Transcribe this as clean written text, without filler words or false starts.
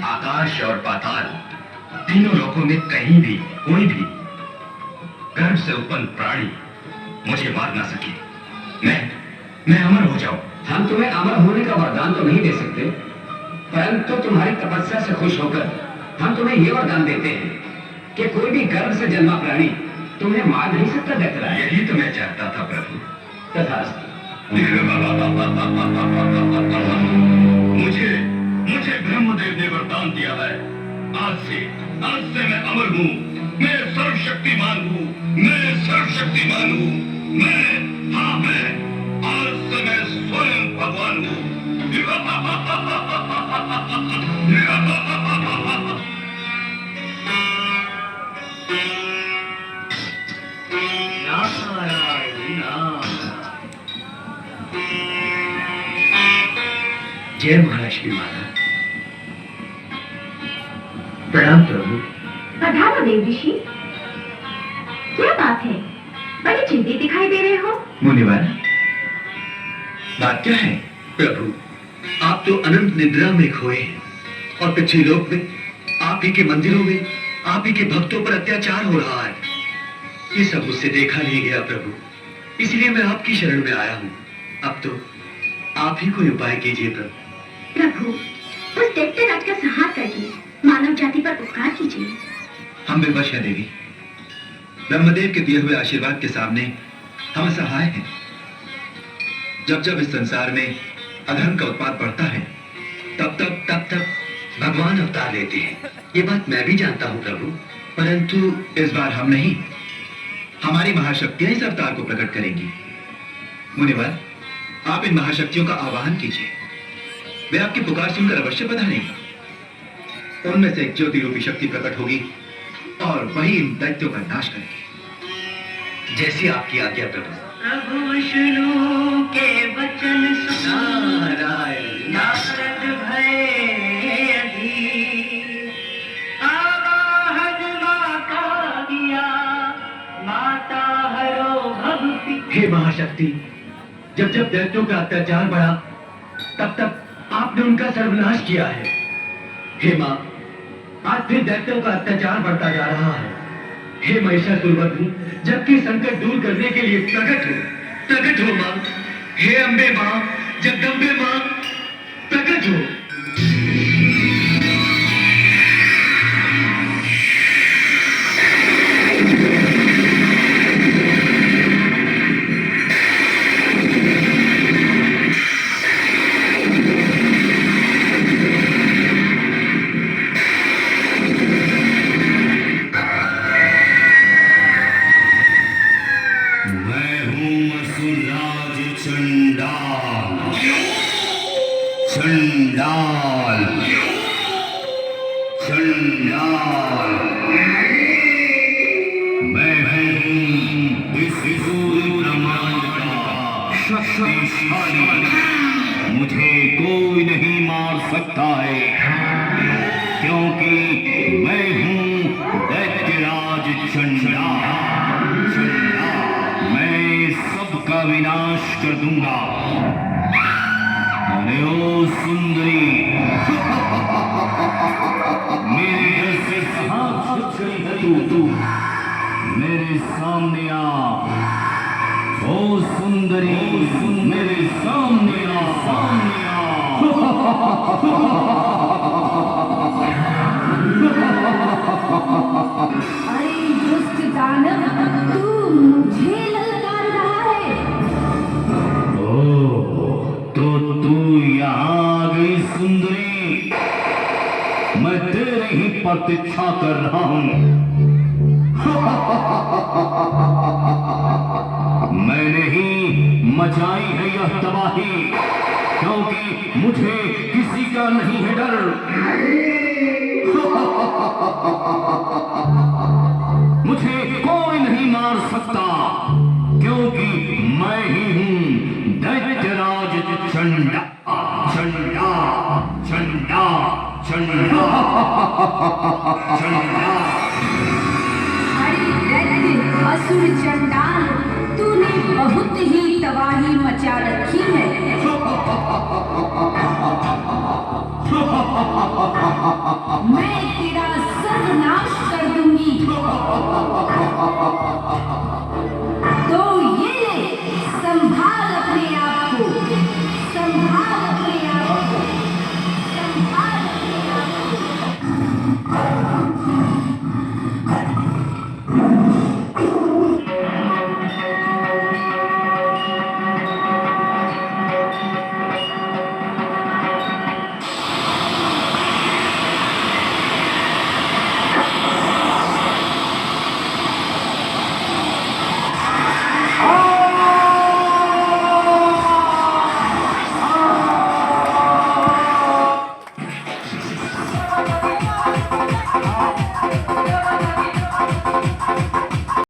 आकाश और पाताल तीनों लोकों में कहीं भी कोई भी गर्भ से उत्पन्न प्राणी मुझे मार ना सके। मैं अमर हो जाऊं। हम तुम्हें अमर होने का वरदान तो नहीं दे सकते, परंतु तुम्हारी तपस्या से खुश होकर हम तुम्हें ये वरदान देते हैं कि कोई भी गर्भ से जन्मा प्राणी तुम्हें मार नहीं सकता। दैत्यराज, यही तो मैं चाहता था प्रभु। तथास्तु। मुझे ब्रह्मदेव ने वरदान दिया है। आज से मैं अमर हूँ, मैं सर्वशक्तिमान हूँ, मैं सर्वशक्तिमान हूँ, मैं आज से मैं स्वयं भगवान हूँ। जय महालक्ष्मी माता। प्रणाम प्रभु। पधारो देव ऋषि। क्या बात है, बड़े चिंतित दिखाई दे रहे हो। मुनिवर, बात क्या है? प्रभु, आप तो अनंत निद्रा में खोए हैं और पृथ्वीलोक में आप ही के मंदिरों में आप ही के भक्तों पर अत्याचार हो रहा है। ये सब मुझसे देखा नहीं गया प्रभु, इसलिए मैं आपकी शरण में आया हूँ। अब तो आप ही कोई उपाय कीजिए प्रभु। प्रभु, उस दैत्यराज का संहार करके मानव जाति पर उपकार कीजिए। हम विवश हैं देवी। ब्रह्मदेव के दिए हुए आशीर्वाद के सामने हम असहाय हैं। जब जब इस संसार में अधर्म का उत्पात बढ़ता है, तब तब भगवान अवतार लेते हैं। ये बात मैं भी जानता हूँ प्रभु, परंतु इस बार हम नहीं, हमारी महाशक्तियां इस अवतार को प्रकट करेंगी। मुनिवर, आप इन महाशक्तियों का आह्वान कीजिए, वे आपकी पुकार सुनकर अवश्य पधारेंगी। उनमें से एक ज्योति रूपी शक्ति प्रकट होगी और वही इन दैत्यों का नाश करेगी। जैसी आपकी आज्ञा प्रभु। प्रभु विष्णु के वचन नारायण नारद भय अधीर, आवाहन माता दिया, माता हरो भव। हे महाशक्ति, जब जब दैत्यों का अत्याचार बढ़ा, तब तब आपने उनका सर्वनाश किया है। हे मां, आज फिर दैत्यों का अत्याचार बढ़ता जा रहा है। हे महिषासुरवध्नी, जबकि संकट दूर करने के लिए प्रकट हो मां। हे अम्बे मां, जगदम्बे मां, प्रकट हो। चंडाल चंडाल मैं हूँ इस पूरे ब्रह्मांड का शक्तिशाली, मुझे कोई नहीं मार सकता है क्योंकि मैं हूँ दैत्यराज चंडाल। मैं सबका विनाश कर दूंगा। अरे ओ सुंदरी, मेरे घर से कहाँ छुप गई है तू? मेरे सामने आ। ओ सुंदरी, मेरे सामने आ, सामने आ। अरे दुष्ट दानव, तू मुझे ललकार रहा है। तो तू यहाँ आ गई सुंदरी। मैं तेरे ही प्रतीक्षा कर रहा हूँ। मैंने ही मचाई है यह तबाही, क्योंकि मुझे किसी का नहीं है डर। मुझे कोई नहीं मार सकता, क्योंकि मैं ही हूँ दैत्यराज चंडा चंडा चंडा चंडा चंडा। अरे दैत्य असुर चंडाल, तूने बहुत ही तबाही मचा रखी है। मैं तेरा सर्वनाश कर दूंगी।